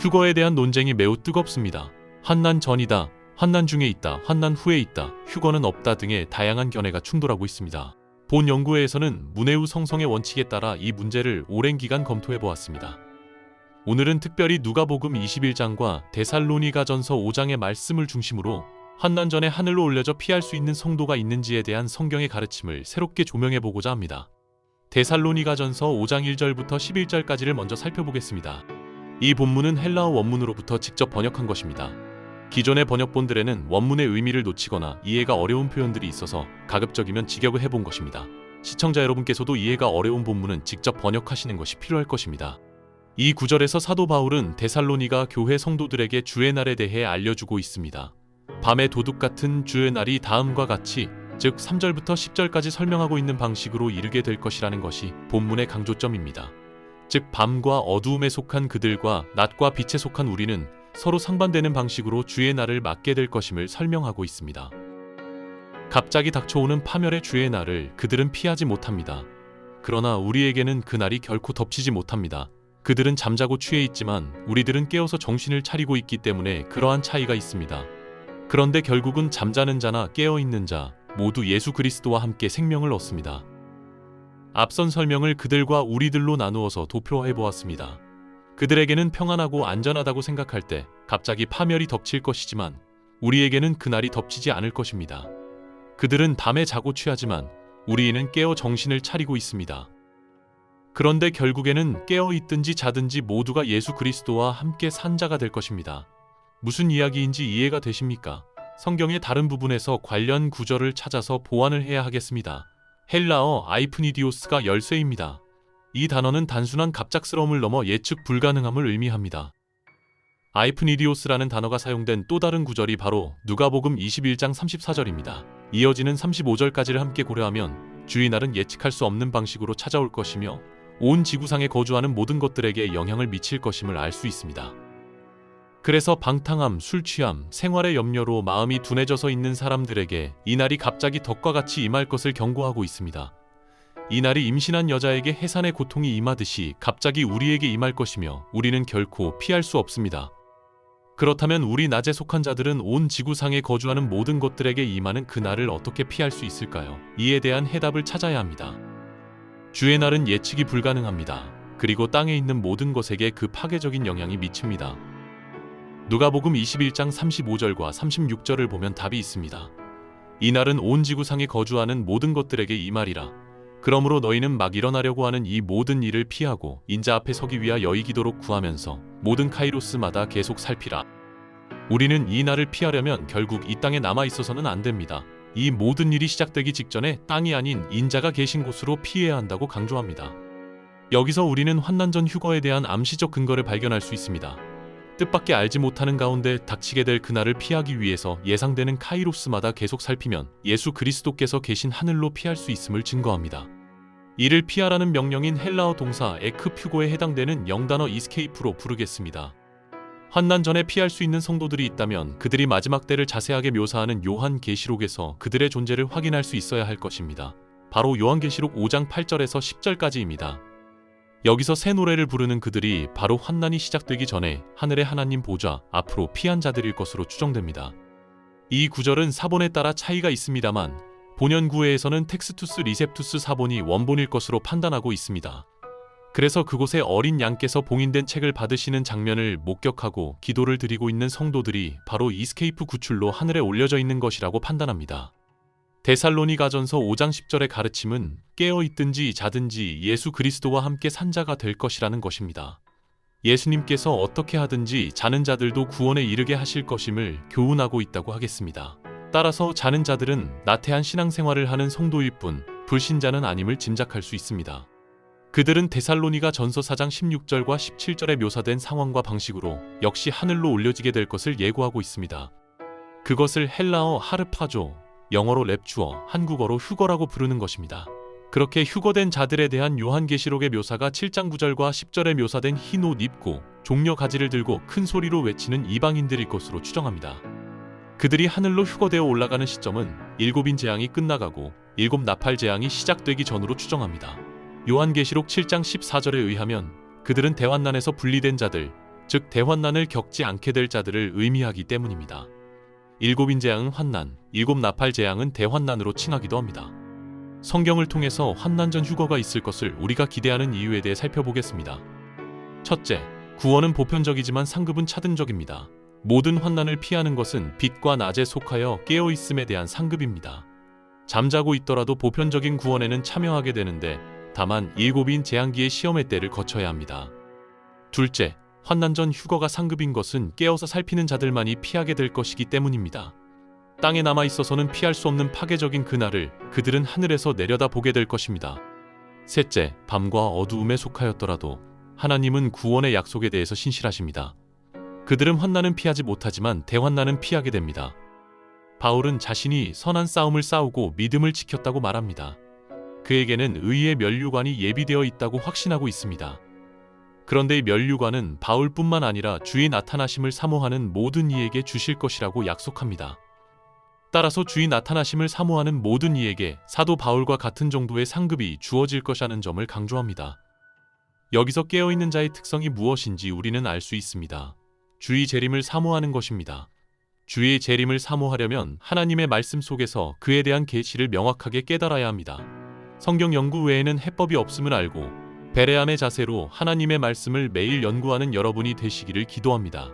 휴거에 대한 논쟁이 매우 뜨겁습니다. 환난 전이다, 환난 중에 있다, 환난 후에 있다, 휴거는 없다 등의 다양한 견해가 충돌하고 있습니다. 본 연구회에서는 문해우 성성의 원칙에 따라 이 문제를 오랜 기간 검토해 보았습니다. 오늘은 특별히 누가복음 21장과 데살로니가전서 5장의 말씀을 중심으로 환난 전에 하늘로 올려져 피할 수 있는 성도가 있는지에 대한 성경의 가르침을 새롭게 조명해 보고자 합니다. 데살로니가전서 5장 1절부터 11절까지를 먼저 살펴보겠습니다. 이 본문은 헬라어 원문으로부터 직접 번역한 것입니다. 기존의 번역본들에는 원문의 의미를 놓치거나 이해가 어려운 표현들이 있어서 가급적이면 직역을 해본 것입니다. 시청자 여러분께서도 이해가 어려운 본문은 직접 번역하시는 것이 필요할 것입니다. 이 구절에서 사도 바울은 데살로니가 교회 성도들에게 주의 날에 대해 알려주고 있습니다. 밤의 도둑 같은 주의 날이 다음과 같이, 즉 3절부터 10절까지 설명하고 있는 방식으로 이르게 될 것이라는 것이 본문의 강조점입니다. 즉 밤과 어두움에 속한 그들과 낮과 빛에 속한 우리는 서로 상반되는 방식으로 주의 날을 맞게 될 것임을 설명하고 있습니다. 갑자기 닥쳐오는 파멸의 주의 날을 그들은 피하지 못합니다. 그러나 우리에게는 그 날이 결코 덮치지 못합니다. 그들은 잠자고 취해 있지만 우리들은 깨어서 정신을 차리고 있기 때문에 그러한 차이가 있습니다. 그런데 결국은 잠자는 자나 깨어있는 자 모두 예수 그리스도와 함께 생명을 얻습니다. 앞선 설명을 그들과 우리들로 나누어서 도표화해 보았습니다. 그들에게는 평안하고 안전하다고 생각할 때 갑자기 파멸이 덮칠 것이지만 우리에게는 그날이 덮치지 않을 것입니다. 그들은 밤에 자고 취하지만 우리는 깨어 정신을 차리고 있습니다. 그런데 결국에는 깨어 있든지 자든지 모두가 예수 그리스도와 함께 산 자가 될 것입니다. 무슨 이야기인지 이해가 되십니까? 성경의 다른 부분에서 관련 구절을 찾아서 보완을 해야 하겠습니다. 헬라어 아이프니디오스가 열쇠입니다. 이 단어는 단순한 갑작스러움을 넘어 예측 불가능함을 의미합니다. 아이프니디오스라는 단어가 사용된 또 다른 구절이 바로 누가복음 21장 34절입니다. 이어지는 35절까지를 함께 고려하면 주의 날은 예측할 수 없는 방식으로 찾아올 것이며 온 지구상에 거주하는 모든 것들에게 영향을 미칠 것임을 알 수 있습니다. 그래서 방탕함, 술 취함, 생활의 염려로 마음이 둔해져서 있는 사람들에게 이 날이 갑자기 덕과 같이 임할 것을 경고하고 있습니다. 이 날이 임신한 여자에게 해산의 고통이 임하듯이 갑자기 우리에게 임할 것이며 우리는 결코 피할 수 없습니다. 그렇다면 우리 낮에 속한 자들은 온 지구상에 거주하는 모든 것들에게 임하는 그 날을 어떻게 피할 수 있을까요? 이에 대한 해답을 찾아야 합니다. 주의 날은 예측이 불가능합니다. 그리고 땅에 있는 모든 것에게 그 파괴적인 영향이 미칩니다. 누가복음 21장 35절과 36절을 보면 답이 있습니다. 이 날은 온 지구상에 거주하는 모든 것들에게 임하리라. 그러므로 너희는 막 일어나려고 하는 이 모든 일을 피하고 인자 앞에 서기 위하여 이기도록 구하면서 모든 카이로스마다 계속 살피라. 우리는 이 날을 피하려면 결국 이 땅에 남아 있어서는 안 됩니다. 이 모든 일이 시작되기 직전에 땅이 아닌 인자가 계신 곳으로 피해야 한다고 강조합니다. 여기서 우리는 환난전 휴거에 대한 암시적 근거를 발견할 수 있습니다. 뜻밖의 알지 못하는 가운데 닥치게 될 그날을 피하기 위해서 예상되는 카이로스마다 계속 살피면 예수 그리스도께서 계신 하늘로 피할 수 있음을 증거합니다. 이를 피하라는 명령인 헬라어 동사 에크퓨고에 해당되는 영단어 이스케이프로 부르겠습니다. 환난 전에 피할 수 있는 성도들이 있다면 그들이 마지막 때를 자세하게 묘사하는 요한계시록에서 그들의 존재를 확인할 수 있어야 할 것입니다. 바로 요한계시록 5장 8절에서 10절까지입니다. 여기서 새 노래를 부르는 그들이 바로 환난이 시작되기 전에 하늘의 하나님 보좌 앞으로 피한 자들일 것으로 추정됩니다. 이 구절은 사본에 따라 차이가 있습니다만 본연구회에서는 텍스투스 리셉투스 사본이 원본일 것으로 판단하고 있습니다. 그래서 그곳에 어린 양께서 봉인된 책을 받으시는 장면을 목격하고 기도를 드리고 있는 성도들이 바로 이스케이프 구출로 하늘에 올려져 있는 것이라고 판단합니다. 데살로니가전서 5장 10절의 가르침은 깨어있든지 자든지 예수 그리스도와 함께 산 자가 될 것이라는 것입니다. 예수님께서 어떻게 하든지 자는 자들도 구원에 이르게 하실 것임을 교훈하고 있다고 하겠습니다. 따라서 자는 자들은 나태한 신앙생활을 하는 성도일 뿐 불신자는 아님을 짐작할 수 있습니다. 그들은 데살로니가 전서 4장 16절과 17절에 묘사된 상황과 방식으로 역시 하늘로 올려지게 될 것을 예고하고 있습니다. 그것을 헬라어 하르파조, 영어로 랩추어, 한국어로 휴거라고 부르는 것입니다. 그렇게 휴거된 자들에 대한 요한계시록의 묘사가 7장 9절과 10절에 묘사된 흰 옷 입고 종려 가지를 들고 큰 소리로 외치는 이방인들일 것으로 추정합니다. 그들이 하늘로 휴거되어 올라가는 시점은 7인 재앙이 끝나가고 7 나팔 재앙이 시작되기 전으로 추정합니다. 요한계시록 7장 14절에 의하면 그들은 대환난에서 분리된 자들, 즉 대환난을 겪지 않게 될 자들을 의미하기 때문입니다. 일곱인 재앙은 환난, 일곱 나팔 재앙은 대환난으로 칭하기도 합니다. 성경을 통해서 환난 전 휴거가 있을 것을 우리가 기대하는 이유에 대해 살펴보겠습니다. 첫째, 구원은 보편적이지만 상급은 차등적입니다. 모든 환난을 피하는 것은 빛과 낮에 속하여 깨어있음에 대한 상급입니다. 잠자고 있더라도 보편적인 구원에는 참여하게 되는데 다만 일곱인 재앙기의 시험의 때를 거쳐야 합니다. 둘째, 환난 전 휴거가 상급인 것은 깨어서 살피는 자들만이 피하게 될 것이기 때문입니다. 땅에 남아 있어서는 피할 수 없는 파괴적인 그날을 그들은 하늘에서 내려다 보게 될 것입니다. 셋째, 밤과 어두움에 속하였더라도 하나님은 구원의 약속에 대해서 신실하십니다. 그들은 환난은 피하지 못하지만 대환난은 피하게 됩니다. 바울은 자신이 선한 싸움을 싸우고 믿음을 지켰다고 말합니다. 그에게는 의의 면류관이 예비되어 있다고 확신하고 있습니다. 그런데 이 면류관은 바울뿐만 아니라 주의 나타나심을 사모하는 모든 이에게 주실 것이라고 약속합니다. 따라서 주의 나타나심을 사모하는 모든 이에게 사도 바울과 같은 정도의 상급이 주어질 것이라는 점을 강조합니다. 여기서 깨어있는 자의 특성이 무엇인지 우리는 알 수 있습니다. 주의 재림을 사모하는 것입니다. 주의 재림을 사모하려면 하나님의 말씀 속에서 그에 대한 계시를 명확하게 깨달아야 합니다. 성경 연구 외에는 해법이 없음을 알고 베레함의 자세로 하나님의 말씀을 매일 연구하는 여러분이 되시기를 기도합니다.